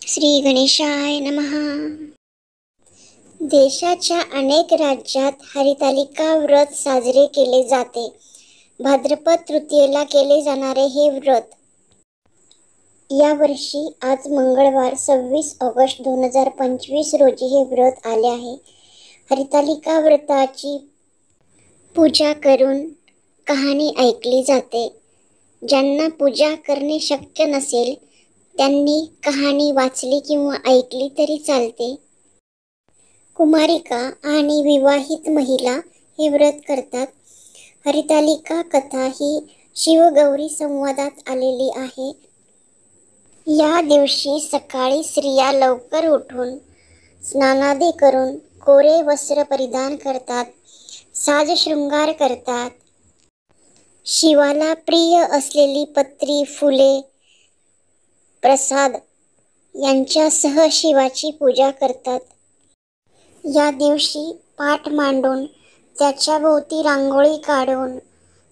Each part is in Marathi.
श्री गणेशाय नमः। देशाच्या अनेक राज्यात हरितालिका व्रत साजरे केले जाते। भाद्रपद तृतीयेला केले जाणारे हे व्रत यावर्षी आज मंगळवार 26 ऑगस्ट 2025 रोजी हे व्रत आले आहे। हरितालिका व्रताची पूजा करून कहाणी ऐकली जाते। ज्यांना पूजा करणे शक्य नसेल त्यांनी कहाणी वाचली किंवा ऐकली तरी चालते। कुमारिका आणि विवाहित महिला हे व्रत करतात। हरितालिका कथा ही शिवगौरी संवादात आलेली आहे। या दिवशी सकाळी स्त्रिया लवकर उठून स्नानादी करून कोरे वस्त्र परिधान करतात, साज शृंगार करतात, शिवाला प्रिय असलेली पत्री, फुले, प्रसाद यांच्यासह शिवाची पूजा करतात। या दिवशी पाट मांडून त्याच्या भोवती रांगोळी काढून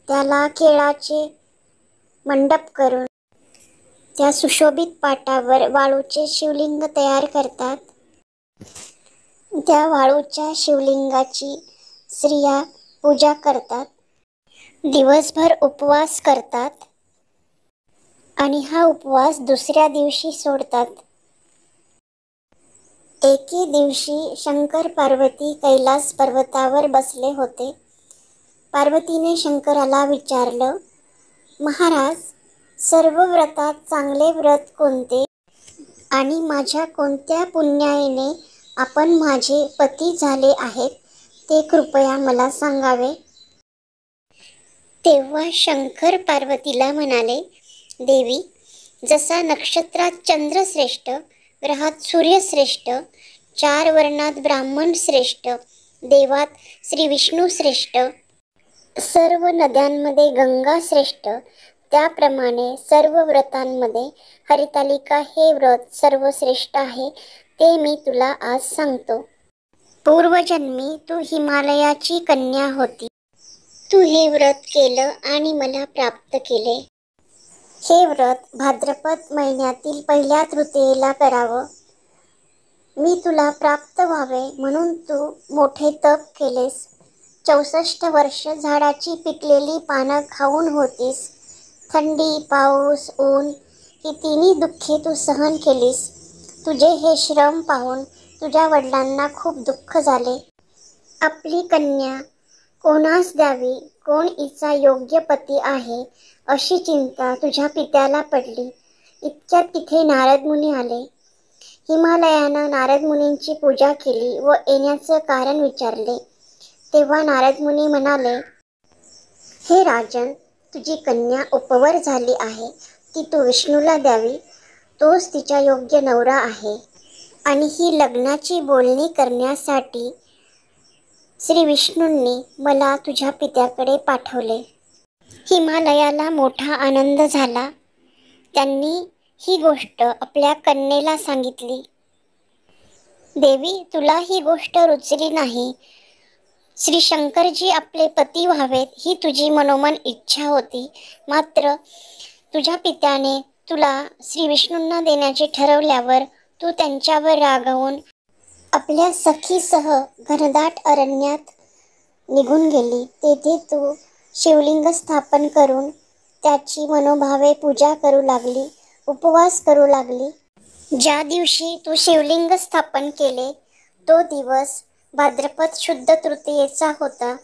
त्याला केळाचे मंडप करून त्या सुशोभित पाटावर वाळूचे शिवलिंग तयार करतात। त्या वाळूच्या शिवलिंगाची स्त्रिया पूजा करतात, दिवसभर उपवास करतात आणि हा उपवास दुसऱ्या दिवशी सोडतात। एके दिवशी शंकर पार्वती कैलास पर्वतावर बसले होते। पार्वतीने शंकराला विचारलं, महाराज, सर्व व्रतात चांगले व्रत कोणते आणि माझ्या कोणत्या पुण्याईने आपण माझे पती झाले आहेत ते कृपया मला सांगावे। तेव्हा शंकर पार्वतीला म्हणाले, देवी, जसा नक्षत्रात चंद्र श्रेष्ठ, ग्रहात सूर्य श्रेष्ठ, 4 वर्णात ब्राह्मण श्रेष्ठ, देवात श्री विष्णू श्रेष्ठ, सर्व नद्यांमध्ये गंगा श्रेष्ठ, त्याप्रमाणे सर्व व्रतांमध्ये हरितालिका हे व्रत सर्वश्रेष्ठ आहे ते मी तुला आज सांगतो। पूर्वजन्मी तू हिमालयाची कन्या होती। तू हे व्रत केलं आणि मला प्राप्त केले। हे व्रत भाद्रपद महिन्यातील पहिल्या तृतीयेला करावं। मी तुला प्राप्त व्हावे म्हणून तू मोठे तप केलेस। 64 वर्ष झाडाची पिकलेली पानं खाऊन होतीस। थंडी, पाऊस, ऊन ही तिन्ही दुःखे तू सहन केलीस। तुझे हे श्रम पाहून तुझ्या वडिलांना खूप दुःख झाले। आपली कन्या कोणास द्यावी, कोण हिचा योग्य पती आहे अशी चिंता तुझ्या पित्याला पडली। इतक्यात तिथे नारद मुनी आले। हिमालयानं नारद मुनींची पूजा केली व येण्याचं कारण विचारले। तेव्हा नारद मुनी म्हणाले, हे राजन, तुझी कन्या उपवर झाली आहे, ती तू विष्णूला द्यावी, तोच तिचा योग्य नवरा आहे। आणि ही लग्नाची बोलणी करण्यासाठी श्री विष्णूंनी मला तुझ्या पित्याकडे पाठवले। हिमालयाला मोठा आनंद झाला। त्यांनी ही गोष्ट आपल्या कन्येला सांगितली। देवी, तुला ही गोष्ट रुचली नाही। श्री शंकरजी आपले पती व्हावेत ही तुझी मनोमन इच्छा होती, मात्र तुझ्या पित्याने तुला श्री विष्णूंना देण्याचे ठरवल्यावर तू त्यांच्यावर रागावून आपल्या सखीसह घनदाट अरण्यात निघून गेली। तेथे तू शिवलिंग स्थापन करून त्याची मनोभावे पूजा करू लागली, उपवास करू लागली। ज्या दिवशी तू शिवलिंग स्थापन केले तो दिवस भाद्रपद शुद्ध तृतीयेचा होता।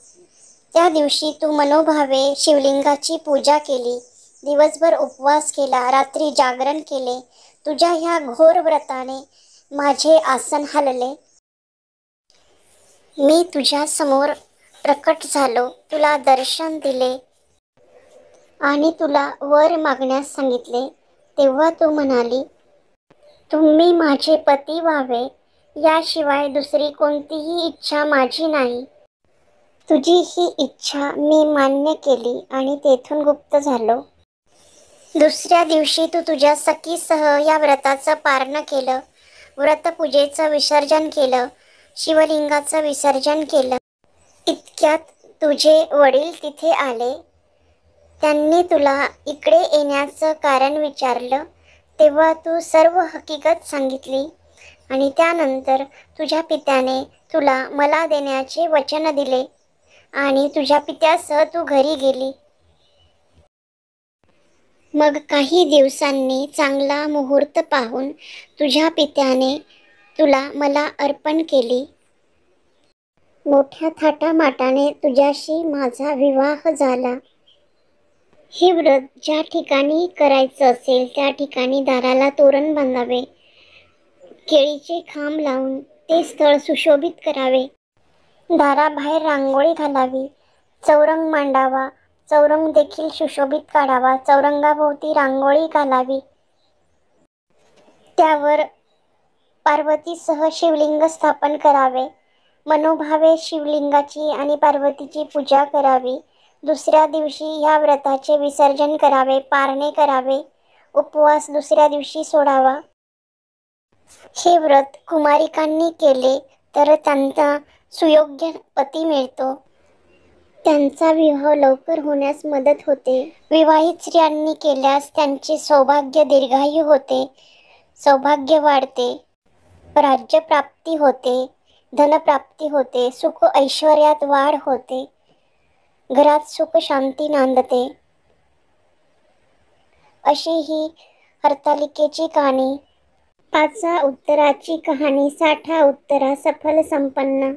त्या दिवशी तू मनोभावे शिवलिंगाची पूजा केली, दिवसभर उपवास केला, रात्री जागरण केले। तुझ्या ह्या घोर व्रताने माझे आसन हलले। मी तुझ्या समोर प्रकट झालो, तुला दर्शन दिले आणि तुला वर मागण्यास सांगितले। तेव्हा तू म्हणाली, तुम्ही माझे पती व्हावे याशिवाय दुसरी कोणतीही इच्छा माझी नाही। तुझी ही इच्छा मी मान्य केली आणि तेथून गुप्त झालो। दुसऱ्या दिवशी तू तुझ्या सखीसह या व्रताचं पारण केलं, व्रतपूजेचं विसर्जन केलं, शिवलिंगाचं विसर्जन केलं। इतक्यात तुझे वडील तिथे आले। त्यांनी तुला इकडे येण्याचं कारण विचारलं। तेव्हा तू सर्व हकीकत सांगितली आणि त्यानंतर तुझ्या पित्याने तुला मला देण्याचे वचन दिले आणि तुझ्या पित्यासह तू घरी गेली. मग काही दिवसांनी चांगला मुहूर्त पाहून तुझ्या पित्याने तुला मला अर्पण केली. मोठ्या थाटामाटाने तुझ्याशी माझा विवाह झाला. हे व्रत ज्या ठिकाणी करायचं असेल त्या ठिकाणी दाराला तोरण बांधावे, केळीचे खांब लावून ते स्थळ सुशोभित करावे, दाराबाहेर रांगोळी घालावी, चौरंग मांडावा, चौरंग देखील सुशोभित काढावा, चौरंगाभोवती रांगोळी घालावी, त्यावर पार्वतीसह शिवलिंग स्थापन करावे, मनोभावे शिवलिंगाची आणि पार्वतीची पूजा करावी. दुसऱ्या दिवशी ह्या व्रताचे विसर्जन करावे, पारणे करावे, उपवास दुसऱ्या दिवशी सोडावा. हे व्रत कुमारिकांनी केले तर त्यांना सुयोग्य पती मिळतो. त्यांचा विवाह लवकर होण्यास मदत होते. विवाहित स्त्रियांनी केल्यास त्यांचे सौभाग्य दीर्घायू होते, सौभाग्य वाढते, राज्यप्राप्ती होते, धनप्राप्ती होते, सुख ऐश्वर्यात वाढ होते, घरात सुख शांती नांदते. अशी ही हरतालिकेची कहाणी. पाचा उत्तराची कहाणी. साठा उत्तरा सफल संपन्न.